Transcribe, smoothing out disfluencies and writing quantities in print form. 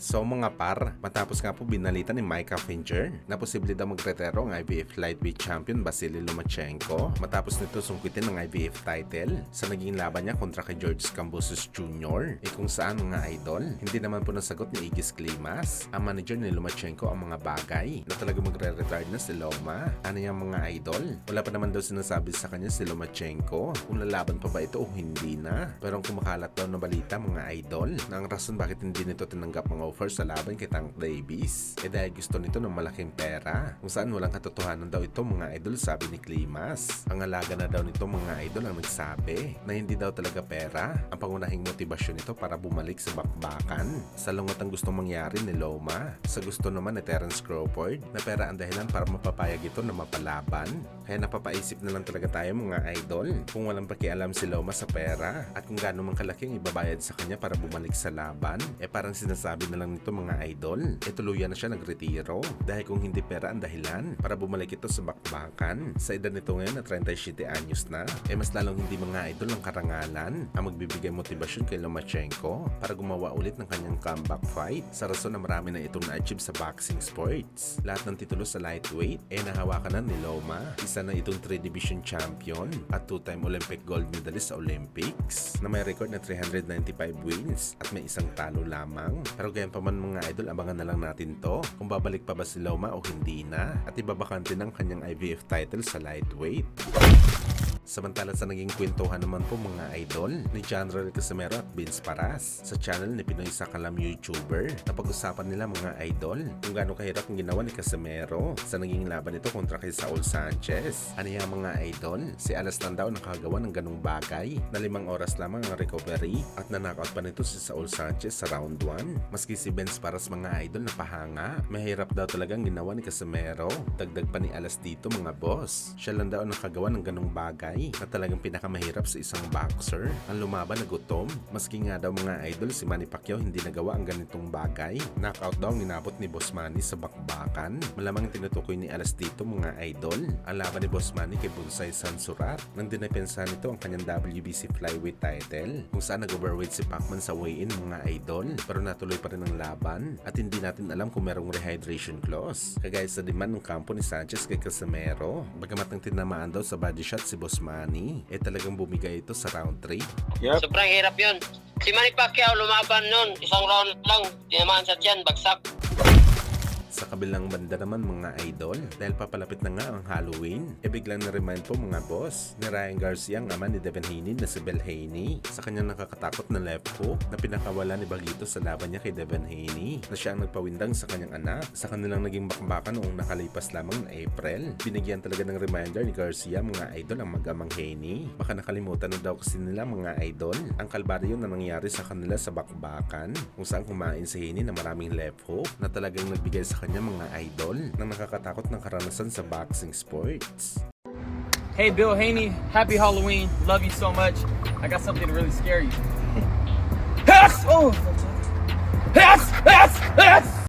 So mga par, matapos nga po binalita ni Micah Finger na posible daw magretiro ang IBF Lightweight Champion Vasily Lomachenko matapos nito sungkitin ng IBF title sa naging laban niya kontra kay George Kambosos Jr. Kung saan mga idol, hindi naman po nasagot ni Igis Klimas, ang manager ni Lomachenko, ang mga bagay na talaga magre-retire na si Loma. Ano yung mga idol? Wala pa naman daw sinasabi sa kanya si Lomachenko kung lalaban pa ba ito o hindi na. Pero ang kumakalat daw na balita mga idol na ang rason bakit hindi nito tinanggap mga offer sa laban kay Tank Davis dahil gusto nito ng malaking pera, kung saan walang katotohanan daw ito mga idol, sabi ni Klimas. Ang alaga na daw nito mga idol ang nagsabi na hindi daw talaga pera ang pangunahing motibasyon nito para bumalik sa bakbakan. Sa lungat ang gustong mangyari ni Loma, sa gusto naman ni Terence Crawford na pera ang dahilan para mapapayag ito na mapalaban. Kaya napapaisip na lang talaga tayo mga idol kung walang pakialam si Loma sa pera at kung gaano man kalaki ang ibabayad sa kanya para bumalik sa laban, parang sinasabi na lang nito mga idol, tuluyan na siya nagretiro dahil kung hindi pera ang dahilan para bumalik ito sa bakbakan. Sa edad nito ngayon na 37 anyos na, mas lalong hindi mga idol ang karangalan ang magbibigay motibasyon kay Lomachenko para gumawa ulit ng kanyang comeback fight sa rason na marami na itong na-achieve sa boxing sports. Lahat ng titulo sa lightweight nahawakan na ni Loma. Isa na itong 3 division champion at 2-time Olympic gold medalist sa Olympics na may record na 395 wins at may isang talo lamang. Pero gayon pa man mga idol, abangan na lang natin to kung babalik pa ba si Loma o hindi na at ibabakante ng kanyang IBF title sa lightweight. Samantala sa naging kwentuhan naman po mga idol ni General Casimero at Vince Paras sa channel ni Pinoy Sakalam YouTuber, na pag-usapan nila mga idol kung gaano kahirap ang ginawa ni Casimero sa naging laban nito kontra kay Saul Sanchez. Ano yung mga idol? Si Alas lang daw nakagawa ng ganung bagay na 5 oras lamang ang recovery at na-knockout pa nito si Saul Sanchez sa round 1. Maski si Vince Paras mga idol napahanga, mahirap daw talagang ginawa ni Casimero. Dagdag pa ni Alas dito mga boss, siya lang daw nakagawa ng ganung bagay na talagang pinakamahirap sa isang boxer ang lumaban na gutom. Maski nga daw mga idol si Manny Pacquiao hindi nagawa ang ganitong bagay. Knockout daw ang inabot ni Boss Manny sa bakbakan. Malamang tinutukoy ni Alas dito mga idol ang laban ni Boss Manny kay Bonsai Sansurat nang dinepensahan nito ang kanyang WBC flyweight title, kung saan nag-overweight si Pacman sa weigh-in mga idol, pero natuloy pa rin ang laban at hindi natin alam kung merong rehydration clause kagaya sa demand ng kampo ni Sanchez kay Casimero. Bagamat nang tinamaan daw sa body shot si Boss Manny, talagang bumigay ito sa round 3. Yep. Sobrang hirap yun. Si Manny Pacquiao lumaban nun, isang round lang, tinamaan sa tiyan, bagsak. Sa kabilang banda naman mga idol, dahil papalapit na nga ang Halloween, biglang na-remind po mga boss ni Ryan Garcia ang ama ni Devin Haney na si Bel Haney sa kanyang nakakatakot na left hook na pinakawala ni Bagito sa laban niya kay Devin Haney na siya ang nagpawindang sa kanyang anak sa kanilang naging bakbakan noong nakalipas lamang na April. Binigyan talaga ng reminder ni Garcia mga idol ang mag-amang Haney. Baka nakalimutan na daw kasi nila mga idol ang kalbaryo na nangyari sa kanila sa bakbakan kung saan kumain si Haney na maraming left hook na talagang nagbigay sa kanya mga idol na nakakatakot ng karanasan sa boxing sports. Hey, Bill Haney, happy Halloween. Love you so much. I got something to really scare you. Oh!